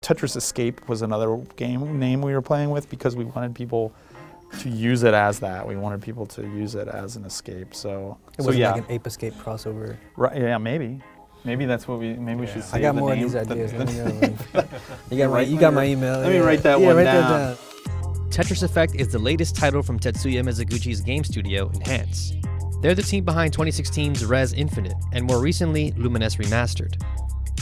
Tetris Escape was another game name we were playing with because we wanted people to use it as that. We wanted people to use it as an escape. So it was yeah, like an ape escape crossover. Right? Yeah, maybe that's what we we should say. I got the more name, of these ideas. The, Let me know. You got my email. Let me write that one write down. That down. Tetris Effect is the latest title from Tetsuya Mizuguchi's game studio, Enhance. They're the team behind 2016's Res Infinite, and more recently, Lumines Remastered.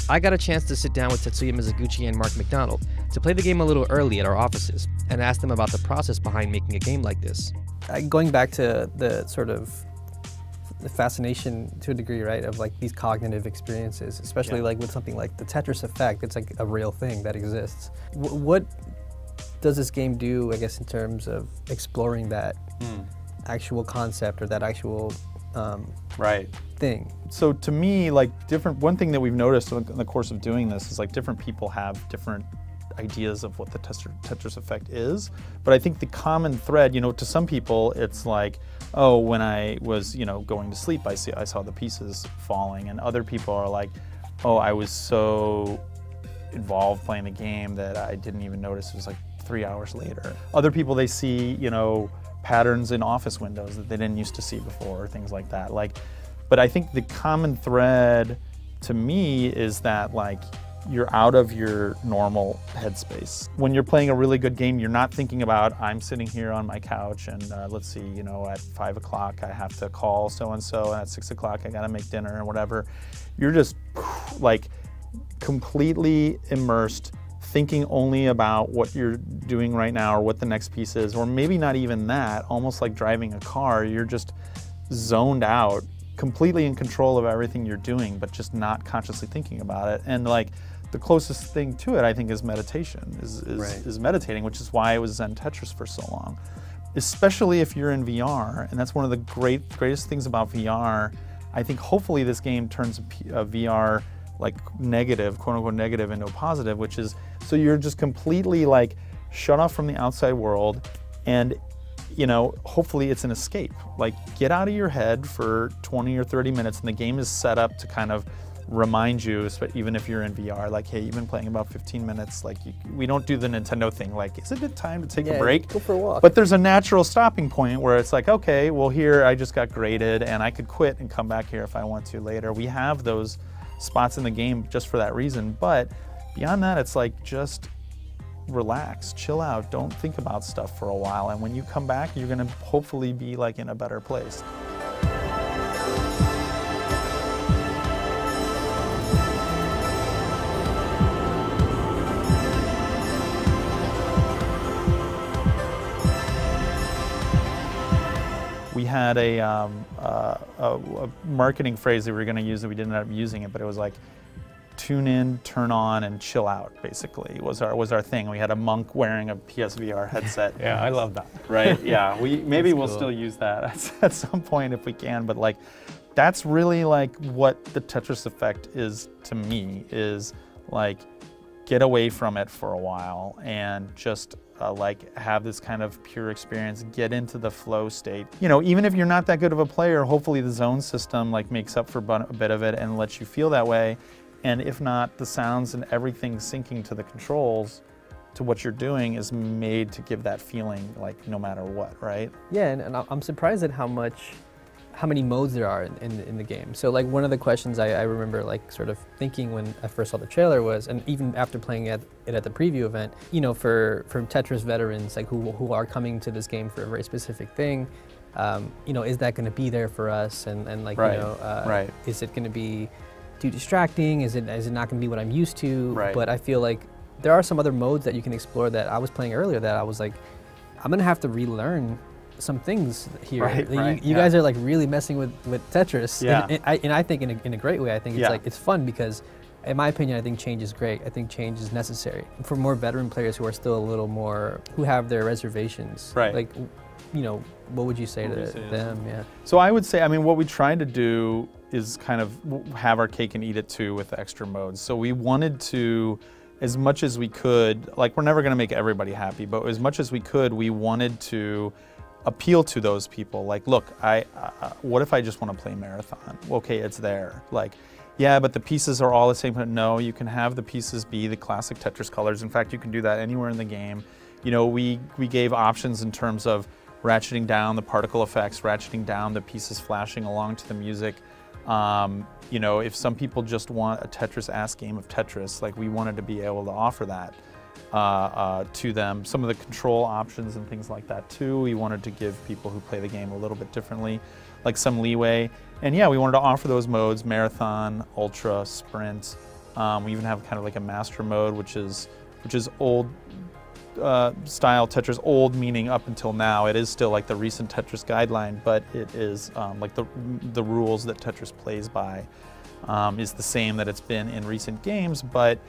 I got a chance to sit down with Tetsuya Mizuguchi and MacDonald to play the game a little early at our offices and ask them about the process behind making a game like this. Going back to the sort of the fascination to a degree, right, of like these cognitive experiences, especially like with something like the Tetris Effect, it's like a real thing that exists. What does this game do, I guess, in terms of exploring that actual concept or that actual thing? So to me, like one thing that we've noticed in the course of doing this is like different people have different ideas of what the Tetris Effect is. But I think the common thread, to some people it's like, oh, when I was, going to sleep, I saw the pieces falling, and other people are like, oh, I was so involved playing the game that I didn't even notice it was like 3 hours later. Other people, they see, patterns in office windows that they didn't used to see before, or things like that. But I think the common thread to me is that you're out of your normal headspace. When you're playing a really good game, you're not thinking about, I'm sitting here on my couch and let's see, at 5 o'clock I have to call so-and-so, and at 6 o'clock I gotta make dinner or whatever. You're just completely immersed, thinking only about what you're doing right now or what the next piece is, or maybe not even that, almost like driving a car. You're just zoned out, completely in control of everything you're doing, but just not consciously thinking about it. And the closest thing to it, I think, is meditation, is meditating, which is why it was Zen Tetris for so long. Especially if you're in VR, and that's one of the greatest things about VR. I think hopefully this game turns a VR negative, quote unquote negative, into a positive, which is, so you're just completely shut off from the outside world, and hopefully it's an escape. Get out of your head for 20 or 30 minutes, and the game is set up to kind of remind you, even if you're in VR, hey, you've been playing about 15 minutes, we don't do the Nintendo thing, isn't it time to take a break? Go for a walk. But there's a natural stopping point where it's okay, well, here I just got graded, and I could quit and come back here if I want to later. We have those spots in the game just for that reason, but beyond that, it's just relax, chill out, don't think about stuff for a while, and when you come back, you're gonna hopefully be in a better place. We had a marketing phrase that we were going to use that we didn't end up using it, but it was tune in, turn on, and chill out, basically, was our thing. We had a monk wearing a PSVR headset. Yeah, I love that. Right, yeah. Maybe we'll still use that at some point if we can, but that's really what the Tetris Effect is to me, is get away from it for a while and just have this kind of pure experience, get into the flow state. Even if you're not that good of a player, hopefully the zone system makes up for a bit of it and lets you feel that way. And if not, the sounds and everything syncing to the controls, to what you're doing, is made to give that feeling no matter what, right? Yeah, and I'm surprised at how many modes there are in the game. So one of the questions I remember sort of thinking when I first saw the trailer was, and even after playing it at the preview event, for Tetris veterans who are coming to this game for a very specific thing, is that going to be there for us? And is it going to be too distracting? Is it not going to be what I'm used to? Right. But I feel there are some other modes that you can explore that I was playing earlier that I was I'm going to have to relearn some things here. You guys are really messing with Tetris, and I think in a great way. I think it's it's fun because, in my opinion, I think change is great. I think change is necessary for more veteran players who are still a little more, who have their reservations. Right. What would you say to them? Yeah. So I would say, what we tried to do is kind of have our cake and eat it too with the extra modes. So we wanted to, as much as we could, we're never going to make everybody happy, but as much as we could, we wanted to appeal to those people. Look, what if I just want to play marathon? Okay, it's there. Yeah, but the pieces are all the same. No, you can have the pieces be the classic Tetris colors. In fact, you can do that anywhere in the game. You know, we gave options in terms of ratcheting down the particle effects, ratcheting down the pieces flashing along to the music. You know, if some people just want a Tetris-ass game of Tetris, like we wanted to be able to offer that to them. Some of the control options and things like that too, we wanted to give people who play the game a little bit differently, like some leeway. And yeah, we wanted to offer those modes: marathon, ultra, sprint. We even have kind of like a master mode, which is old style Tetris. Old meaning up until now. It is still like the recent Tetris guideline, but it is like the rules that Tetris plays by is the same that it's been in recent games. But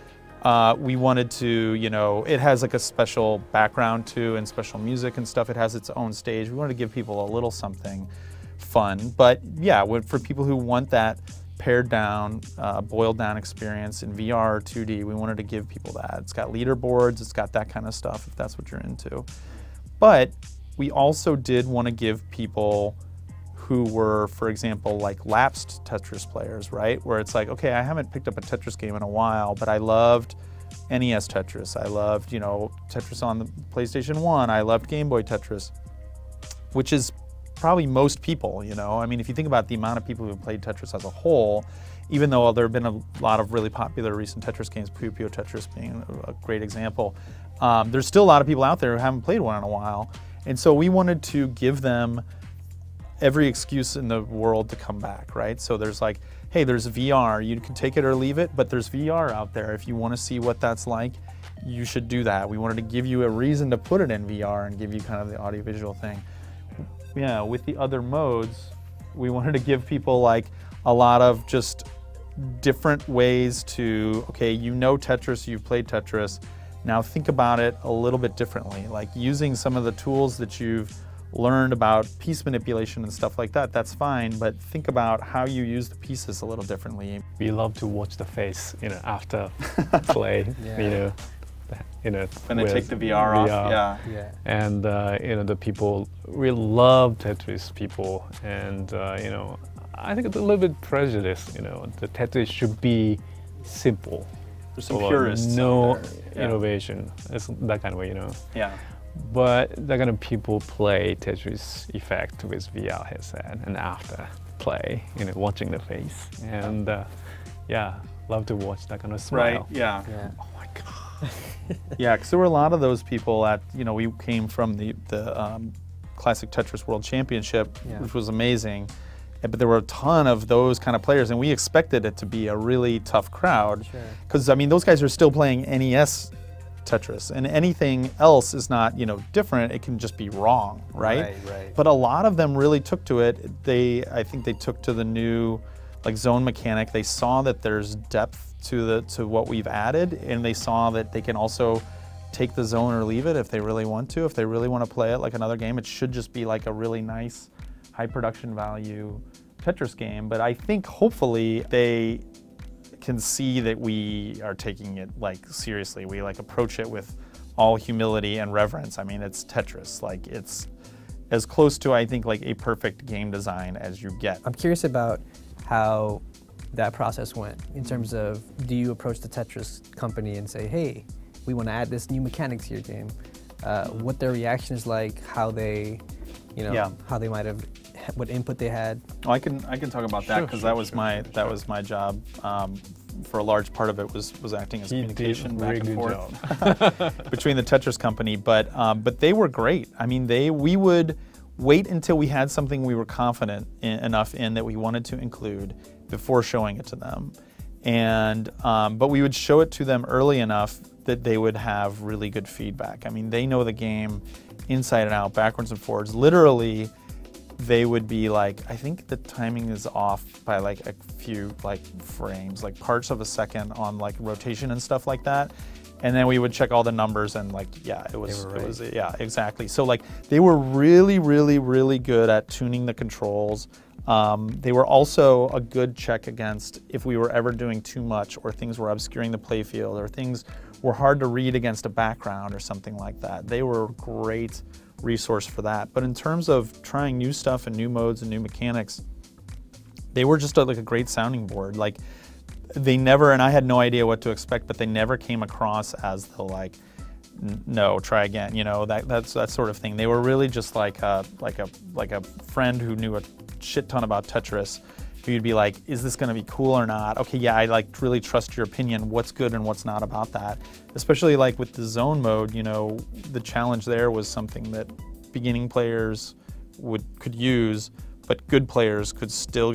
we wanted to, you know, it has like a special background too, and special music and stuff. It has its own stage. We wanted to give people a little something fun. But yeah, for people who want that pared down, boiled down experience in VR or 2D, we wanted to give people that. It's got leaderboards, it's got that kind of stuff if that's what you're into. But we also did want to give people who were, for example, like lapsed Tetris players, right? Where it's like, okay, I haven't picked up a Tetris game in a while, but I loved NES Tetris. I loved, you know, Tetris on the PlayStation 1. I loved Game Boy Tetris, which is probably most people, you know. I mean, if you think about the amount of people who have played Tetris as a whole, even though there have been a lot of really popular recent Tetris games, Puyo Puyo Tetris being a great example, there's still a lot of people out there who haven't played one in a while. And so we wanted to give them every excuse in the world to come back, right? So there's like, hey, there's VR, you can take it or leave it, but there's VR out there. If you want to see what that's like, you should do that. We wanted to give you a reason to put it in VR and give you kind of the audiovisual thing. Yeah, with the other modes, we wanted to give people like a lot of just different ways to, okay, you know Tetris, you've played Tetris, now think about it a little bit differently, like using some of the tools that you've learned about piece manipulation and stuff like that, that's fine, but think about how you use the pieces a little differently. We love to watch the face, you know, after play, Yeah. you know, When they take the VR off, yeah. Yeah. And you know, the people really love Tetris people, and you know, I think it's a little bit prejudiced. You know, the Tetris should be simple. There's some purists. No out there. Yeah. innovation. It's that kind of way, you know. Yeah. But that kind of people play Tetris effect with VR headset, and after play, you know, watching the face, and yeah, love to watch that kind of smile. Right, yeah. Yeah. Oh my God. Yeah, because there were a lot of those people at, you know, we came from the Classic Tetris World Championship, Yeah. which was amazing, but there were a ton of those kind of players, and we expected it to be a really tough crowd. Sure. Because, I mean, those guys are still playing NES Tetris, and anything else is not, you know, different. It can just be wrong, right? Right. But a lot of them really took to it. I think they took to the new, like, zone mechanic. They saw that there's depth to what we've added, and they saw that they can also take the zone or leave it if they really want to. If they really want to play it like another game, it should just be like a really nice, high production value Tetris game. But I think hopefully they can see that we are taking it like seriously. We like approach it with all humility and reverence. I mean, it's Tetris. Like, it's as close to, I think, like a perfect game design as you get. I'm curious about how that process went in terms of, do you approach the Tetris company and say, hey, we want to add this new mechanic to your game? What their reaction is like, how they, you know, Yeah. how they might have, what input they had. Oh, I can talk about that because that was my job. For a large part of it was acting as communication back and forth between the Tetris company. But they were great. I mean, we would wait until we had something we were confident enough in that we wanted to include before showing it to them. And but we would show it to them early enough that they would have really good feedback. I mean, they know the game inside and out, backwards and forwards. Literally, they would be like, I think the timing is off by like a few like frames, like parts of a second on like rotation and stuff like that. And then we would check all the numbers and like, yeah, it was, yeah, exactly. So like they were really, really, really good at tuning the controls. They were also a good check against if we were ever doing too much or things were obscuring the playfield or things were hard to read against a background or something like that. They were a great resource for that. But in terms of trying new stuff and new modes and new mechanics, they were just like a great sounding board. Like they never, and I had no idea what to expect, but they never came across as the like, no, try again, you know, that's that sort of thing. They were really just like a friend who knew a shit ton about Tetris, who you'd be like, is this gonna be cool or not? Okay, yeah, I like really trust your opinion. What's good and what's not about that? Especially like with the zone mode, you know, the challenge there was something that beginning players could use, but good players could still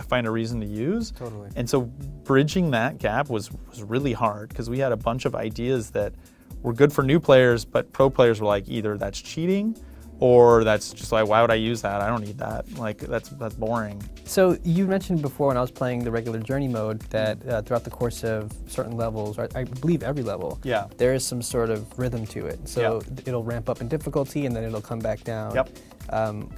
find a reason to use. Totally. And so bridging that gap was really hard, because we had a bunch of ideas that were good for new players, but pro players were like, either that's cheating, or that's just like, why would I use that? I don't need that. Like, that's boring. So you mentioned before when I was playing the regular journey mode that throughout the course of certain levels, or I believe every level, Yeah. there is some sort of rhythm to it. So Yeah. it'll ramp up in difficulty and then it'll come back down. Yep.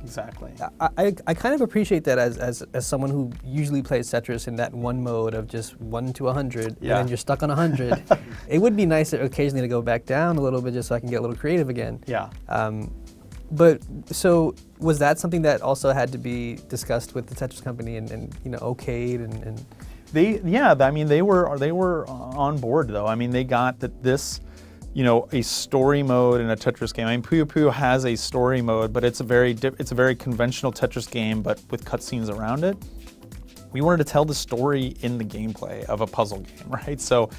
Exactly. I kind of appreciate that as someone who usually plays Tetris in that one mode of just 1 to 100, and Yeah. then you're stuck on 100. It would be nice occasionally to go back down a little bit just so I can get a little creative again. Yeah. But so was that something that also had to be discussed with the Tetris company and you know, okayed and I mean, they were on board though. I mean, they got that this, you know, a story mode in a Tetris game. I mean, Puyo Puyo has a story mode, but it's a very conventional Tetris game, but with cutscenes around it. We wanted to tell the story in the gameplay of a puzzle game, right? So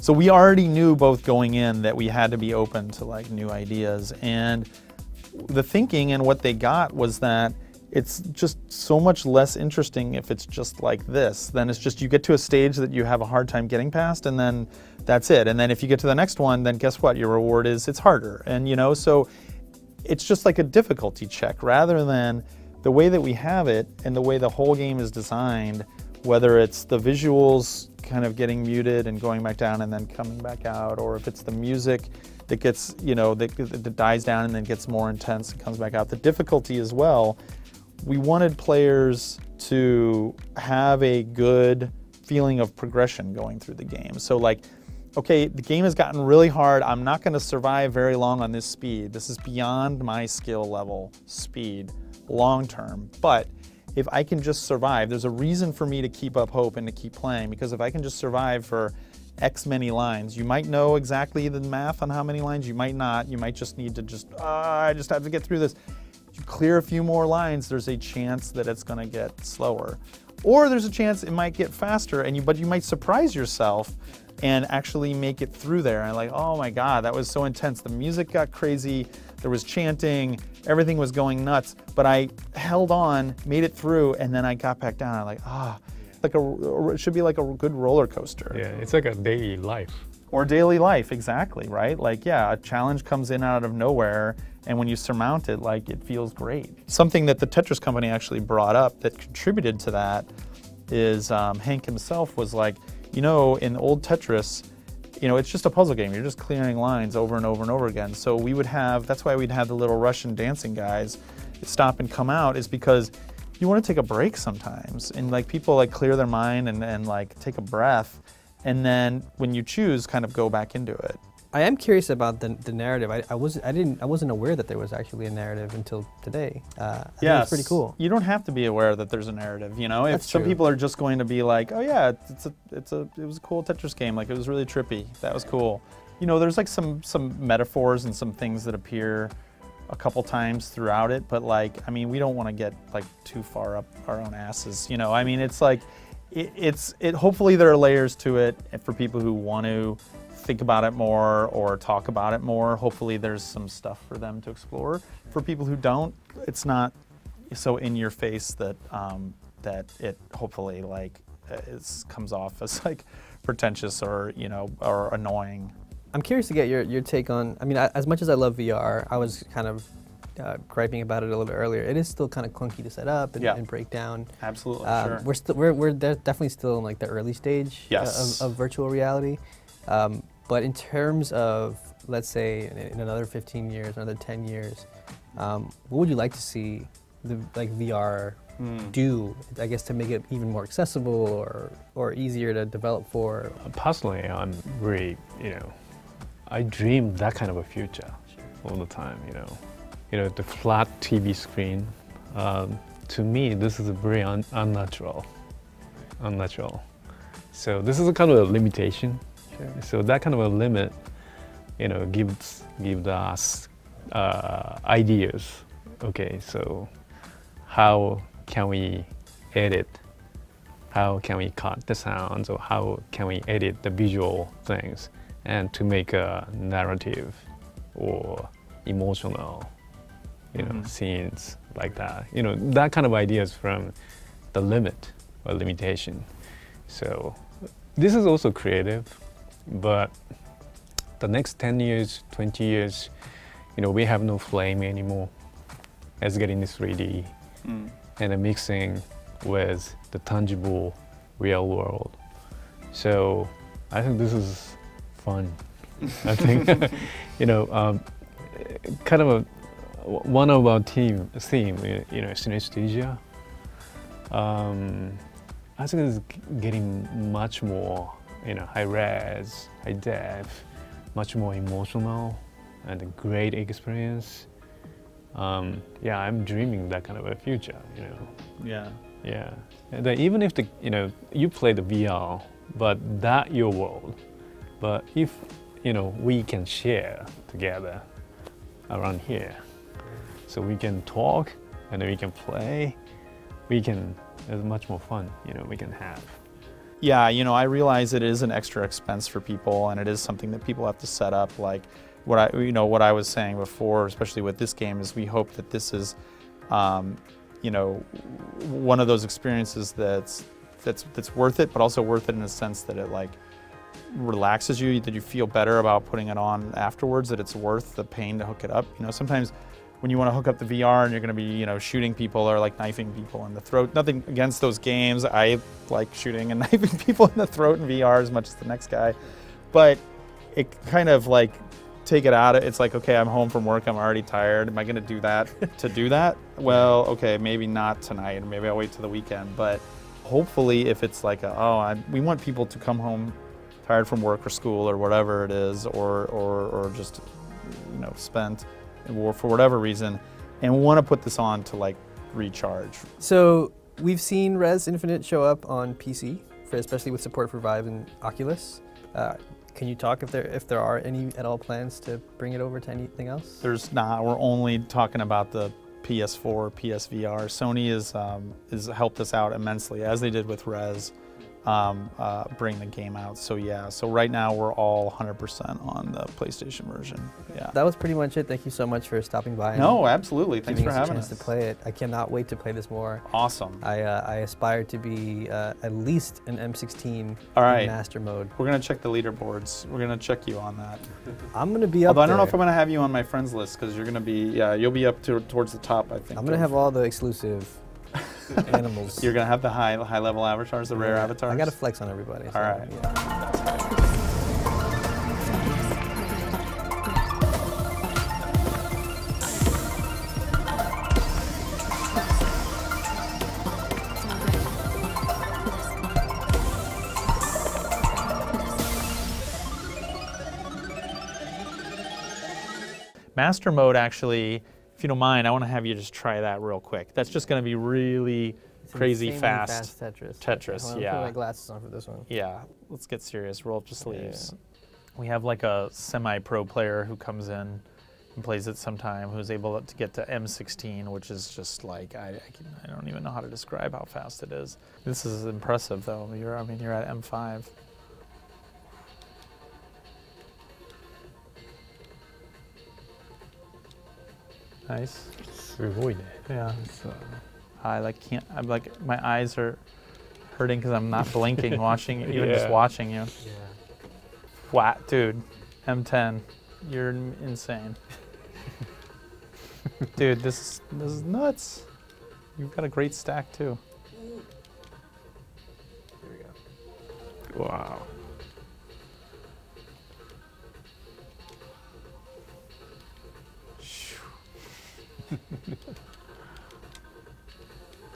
we already knew both going in that we had to be open to like new ideas, and the thinking and what they got was that it's just so much less interesting if it's just like this. Then it's just you get to a stage that you have a hard time getting past, and then that's it. And then if you get to the next one, then guess what? Your reward is it's harder. And you know, so it's just like a difficulty check rather than the way that we have it and the way the whole game is designed, whether it's the visuals kind of getting muted and going back down and then coming back out, or if it's the music that gets, you know, that dies down and then gets more intense and comes back out. The difficulty as well, we wanted players to have a good feeling of progression going through the game. So like, okay, the game has gotten really hard. I'm not gonna survive very long on this speed. This is beyond my skill level speed long term. But if I can just survive, there's a reason for me to keep up hope and to keep playing, because if I can just survive for X many lines, you might know exactly the math on how many lines, you might not. You might just need to I just have to get through this. You clear a few more lines, there's a chance that it's gonna get slower. Or there's a chance it might get faster, but you might surprise yourself and actually make it through there. And like, oh my God, that was so intense. The music got crazy, there was chanting, everything was going nuts, but I held on, made it through, and then I got back down. I'm like, it should be like a good roller coaster. Yeah, it's like a daily life. Or daily life, exactly, right? Like, yeah, a challenge comes in out of nowhere, and when you surmount it, like, it feels great. Something that the Tetris company actually brought up that contributed to that is Hank himself was like, you know, in old Tetris, you know, it's just a puzzle game. You're just clearing lines over and over and over again. So we would have, that's why we'd have the little Russian dancing guys stop and come out, is because you want to take a break sometimes, and like people like clear their mind and like take a breath, and then when you choose, kind of go back into it. I am curious about the narrative. I wasn't aware that there was actually a narrative until today. I think it's pretty cool. You don't have to be aware that there's a narrative. You know, if That's some true. people are just going to be like, oh yeah, it was a cool Tetris game. Like, it was really trippy. That was cool. You know, there's like some metaphors and some things that appear a couple times throughout it, but like, I mean, we don't want to get like too far up our own asses. You know, I mean, it's like, hopefully there are layers to it for people who want to think about it more or talk about it more. Hopefully there's some stuff for them to explore. For people who don't, it's not so in your face that that it hopefully like comes off as like pretentious or, you know, or annoying. I'm curious to get your take on, I mean, as much as I love VR, I was kind of griping about it a little bit earlier. It is still kind of clunky to set up and break down. Absolutely, sure. We're definitely still in like the early stage of virtual reality. But in terms of, let's say, in another 15 years, another 10 years, what would you like to see the VR do, I guess, to make it even more accessible or easier to develop for? Personally, I'm really, you know, I dream that kind of a future all the time, you know, the flat TV screen. To me, this is very unnatural. So this is a kind of a limitation. Sure. So that kind of a limit, you know, gives us ideas. Okay, so how can we edit? How can we cut the sounds, or how can we edit the visual things, and to make a narrative or emotional, you know, scenes like that. You know, that kind of ideas from the limit or limitation. So this is also creative, but the next 10 years, 20 years, you know, we have no flame anymore. It's getting this 3D and then mixing with the tangible real world. So I think this is fun. I think, you know, kind of one of our theme, you know, synesthesia. I think it's getting much more, you know, high res, high def, much more emotional, and a great experience. Yeah, I'm dreaming that kind of a future, you know. Yeah. Yeah, and then even if the, you know, you play the VR, but that your world. But if, you know, we can share together around here, so we can talk and then we can play, it's much more fun, you know, we can have. Yeah, you know, I realize it is an extra expense for people, and it is something that people have to set up. Like what I was saying before, especially with this game, is we hope that this is, you know, one of those experiences that's worth it, but also worth it in a sense that it like relaxes you, that you feel better about putting it on afterwards, that it's worth the pain to hook it up. You know, sometimes when you want to hook up the VR and you're going to be, you know, shooting people or like knifing people in the throat. Nothing against those games. I like shooting and knifing people in the throat in VR as much as the next guy, but it kind of like take it out. It's like, okay, I'm home from work. I'm already tired. Am I going to do that to do that? Well, okay, maybe not tonight. Maybe I'll wait till the weekend. But hopefully, if it's like, we want people to come home tired from work or school or whatever it is, or just, you know, spent or for whatever reason, and want to put this on to like recharge. So we've seen Res Infinite show up on PC, especially with support for Vive and Oculus. Can you talk if there are any at all plans to bring it over to anything else? There's not. We're only talking about the PS4, PSVR. Sony has helped us out immensely, as they did with Res, bring the game out. So yeah, so right now we're all 100% on the PlayStation version. Yeah. That was pretty much it. Thank you so much for stopping by. No, absolutely. Thanks for having us. To play it. I cannot wait to play this more. Awesome. I aspire to be at least an M16 all right. in master mode. We're gonna check the leaderboards. We're gonna check you on that. I'm gonna be up. Although I don't know if I'm gonna have you on my friends list, because you're gonna be, you'll be up towards the top, I think. I'm gonna have all the exclusive animals. You're gonna have the high level avatars, the rare avatars. I gotta flex on everybody. So, all right. Yeah. Master mode, actually, if you don't mind, I want to have you just try that real quick. That's just going to be really crazy fast. Tetris. Tetris, Okay, yeah. I'll put my glasses on for this one. Yeah, let's get serious. Roll up the sleeves. Yeah. We have like a semi-pro player who comes in and plays it sometime, who's able to get to M16, which is just like, I don't even know how to describe how fast it is. This is impressive, though. You're at M5. Nice. Yeah. I'm like, my eyes are hurting because I'm not blinking, watching, even just watching you. Yeah. Flat, dude. M10. You're insane. Dude, this is nuts. You've got a great stack too. Here we go. Wow.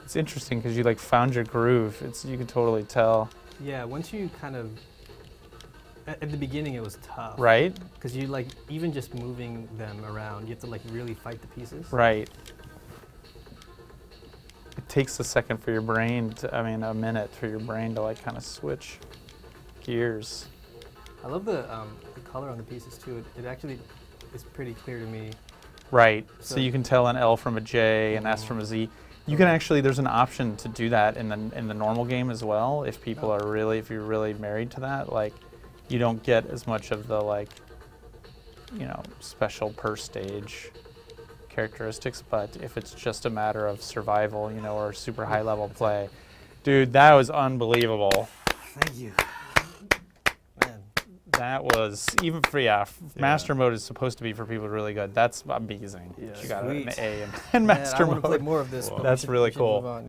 It's interesting because you like found your groove. You can totally tell. Yeah, once you kind of, at the beginning it was tough. Right? Because you like, even just moving them around, you have to like really fight the pieces. Right. It takes a second for your brain to, a minute for your brain to like kind of switch. Gears. I love the color on the pieces too. It actually is pretty clear to me. Right. So So- you can tell an L from a J, an S from a Z. You can actually, there's an option to do that in the normal game as well. If people are really, if you're really married to that, like, you don't get as much of the, like, you know, special per stage characteristics. But if it's just a matter of survival, you know, or super high level play, dude, that was unbelievable. Thank you. Man. That was even for master mode is supposed to be for people really good. That's amazing. Yeah. You got an Sweet. A in master Man, I want to play mode. more of this. but we That's should- really we should cool. move on.